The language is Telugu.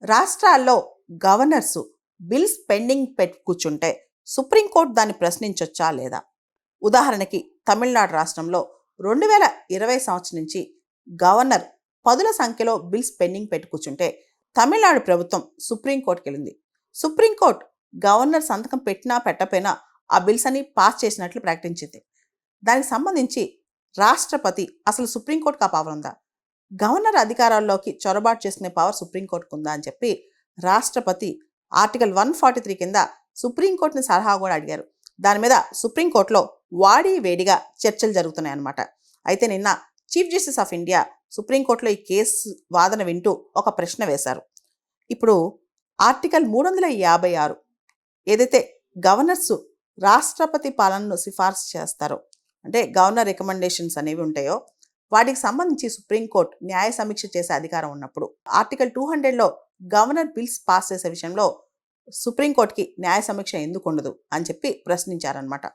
రాష్ట్రాల్లో గవర్నర్స్ బిల్స్ పెండింగ్ పెట్టి కూర్చుంటే సుప్రీంకోర్టు దాన్ని ప్రశ్నించొచ్చా లేదా? ఉదాహరణకి తమిళనాడు రాష్ట్రంలో 2020 సంవత్సరం నుంచి గవర్నర్ పదుల సంఖ్యలో బిల్స్ పెండింగ్ పెట్టి కూర్చుంటే తమిళనాడు ప్రభుత్వం సుప్రీంకోర్టుకి వెళ్ళింది. సుప్రీంకోర్టు గవర్నర్ సంతకం పెట్టినా పెట్టకపోయినా ఆ బిల్స్ అని పాస్ చేసినట్లు ప్రకటించింది. దానికి సంబంధించి రాష్ట్రపతి అసలు సుప్రీంకోర్టుకు ఆ పవర్ ఉందా, గవర్నర్ అధికారాల్లోకి చొరబాటు చేసుకునే పవర్ సుప్రీంకోర్టుకు ఉందా అని చెప్పి రాష్ట్రపతి ఆర్టికల్ 143 కింద సుప్రీంకోర్టుని సలహా కూడా అడిగారు. దాని మీద సుప్రీంకోర్టులో వాడి వేడిగా చర్చలు జరుగుతున్నాయి అన్నమాట. అయితే నిన్న చీఫ్ జస్టిస్ ఆఫ్ ఇండియా సుప్రీంకోర్టులో ఈ కేసు వాదన వింటూ ఒక ప్రశ్న వేశారు. ఇప్పుడు ఆర్టికల్ 356 ఏదైతే గవర్నర్స్ రాష్ట్రపతి పాలనను సిఫార్సు చేస్తారో, అంటే గవర్నర్ రికమెండేషన్స్ అనేవి ఉంటాయో, వాటికి సంబంధించి సుప్రీంకోర్టు న్యాయ సమీక్ష చేసే అధికారం ఉన్నప్పుడు ఆర్టికల్ 200లో గవర్నర్ బిల్స్ పాస్ చేసే విషయంలో సుప్రీంకోర్టుకి న్యాయ సమీక్ష ఎందుకు ఉండదు అని చెప్పి ప్రశ్నించారనమాట.